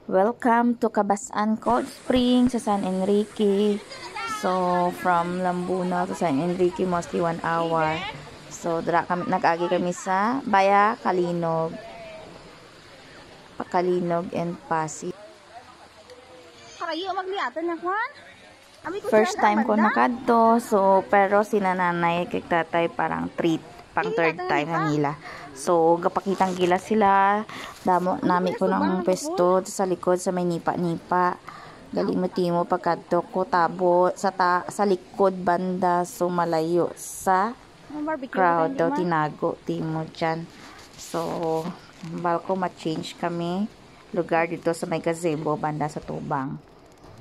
Welcome to Cabasan Cold Spring sa San Enrique. So, from Lambuno to San Enrique, mostly 1 hour. So, nag-agi kami sa Baya Kalinog. Pakalinog and Pasig. First time ko nakadto. So, pero sinananay kay tatay parang pang third time na nila. So, gapakitang gila sila. Damo nami ko ng pesto sa likod sa may nipa-nipa. Galimutimo pagkadto ko tabo sa likod banda, so malayo sa crowd daw tinago timo dyan. So, balko ma-change kami lugar dito sa may gazebo banda sa Tubang.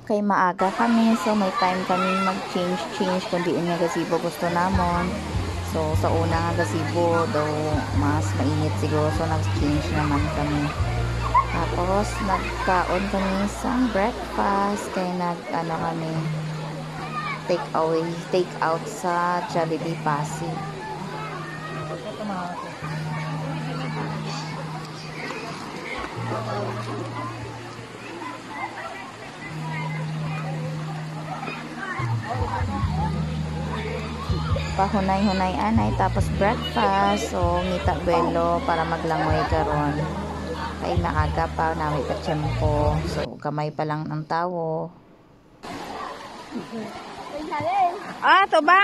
Kay maaga kami, so may time kami mag-change kung di nga gazebo gusto namon. So, sa una nga gazebo, daw mas mainit siguro. So, nag-change naman kami. Tapos, nagkaon kami sa breakfast. Kaya kami, take out sa Jollibee Pasig. Pahunay-hunay anay tapos breakfast, so ngita belo para maglangoy karon kay maaga pa namin pa tiyempo, so kamay pa lang ng tawo. To ba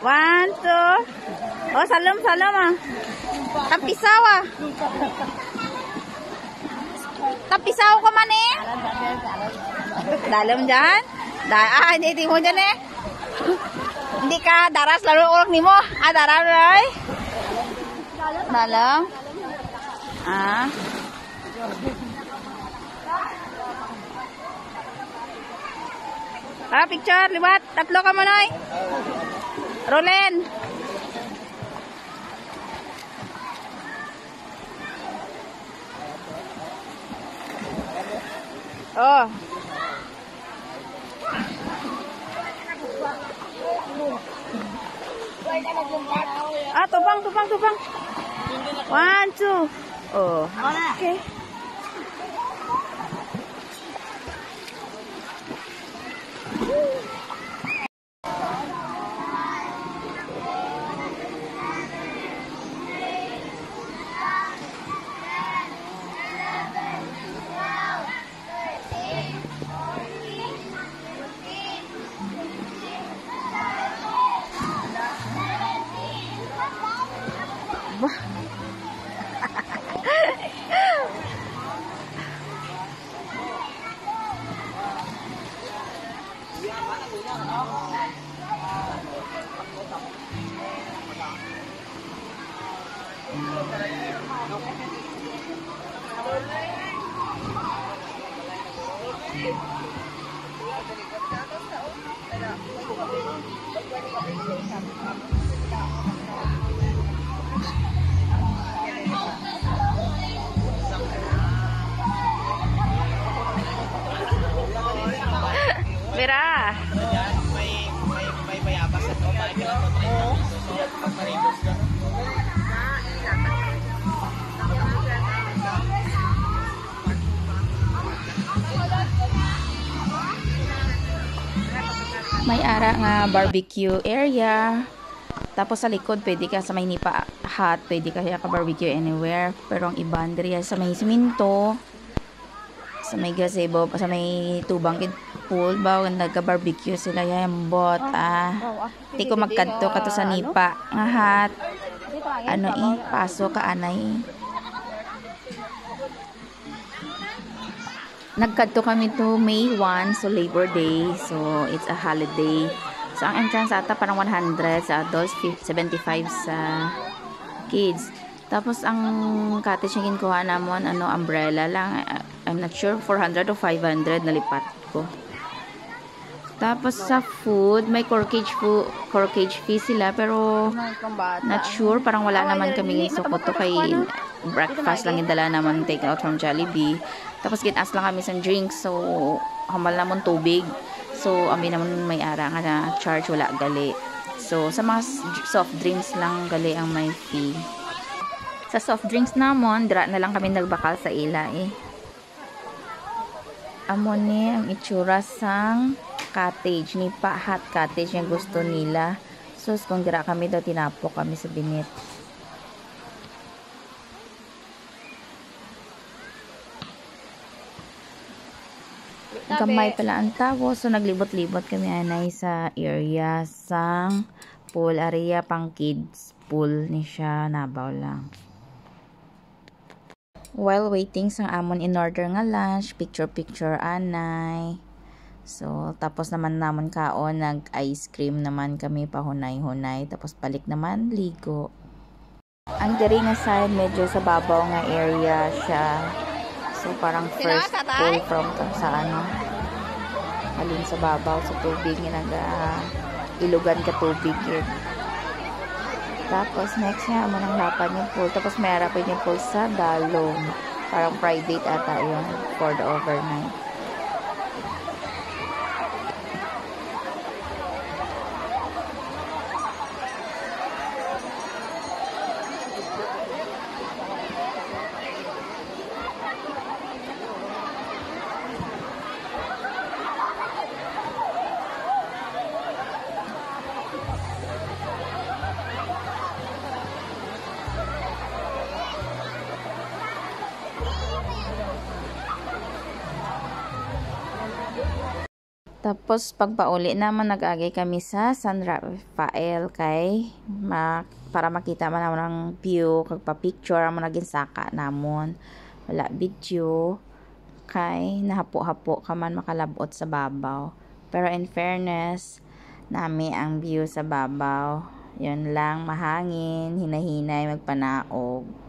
1, 2 salam tapisaw ko man dalam dyan hindi mo dyan hindi ka daras lalo ulang nimo. Daras ray. Dalam. Picture, liwat. Tatlo ka manoy. Rollen. Tubang. 1, 2. Okay. Mira. May bayabas at may ara nga barbecue area. Tapos sa likod pwede ka sa may nipa hut, pwede ka barbecue anywhere. Pero ang iban diri sa may siminto, sa may gazebo, sa may Tubang pool ba nagka-barbecue sila yambot. Di ko magkadto kato sa nipa nga hut. Paso ka anay. Nagkadto kami to May 1, so Labor Day. So, it's a holiday. So, ang entrance ata parang 100 sa adults, 75 sa kids. Tapos, ang cottage na kinuha namon, umbrella lang. I'm not sure, 400 o 500 nalipat ko. Tapos, sa food, may corkage fee sila, pero not sure, parang wala naman kami sukoto kay breakfast lang yung dala naman take out from Jollibee. Tapos ginas lang kami sa drinks, so hamal namon tubig. So ami naman may ara nga na charge wala gali. So sa mga soft drinks lang gali ang may fee. Sa soft drinks namon, dira na lang kami nagbakal sa ila amo ni ang itsura sang cottage ni pa hot cottage yung gusto nila. Sus kung dira kami daw tinapok kami sa binit. Gamay pala ang tawo, so naglibot-libot kami anay sa area sang pool area pang kids pool ni siya, nabaw lang. While waiting sang amon in order nga lunch, picture anay. So tapos naman namon kaon, nag ice cream naman kami pahunay-hunay, tapos balik naman ligo. Ang diri nga side medyo sa babaw nga area siya. So parang first pool from sa ano alin sa babaw sa tubig naga ilugan ka tubig yun. Tapos next nga mo nang lapan yung pool, tapos may harapin yung pool sa dalong, parang private ata yun for the overnight. Tapos pagpauli naman nag-agay kami sa San Rafael kay para makita man naman ang view kag pa-picture amo naging saka namon. Wala video kay nahapo-hapo ka man makalabot sa babaw. Pero in fairness, nami ang view sa babaw. Yun lang, mahangin, hinahinay, magpanaog.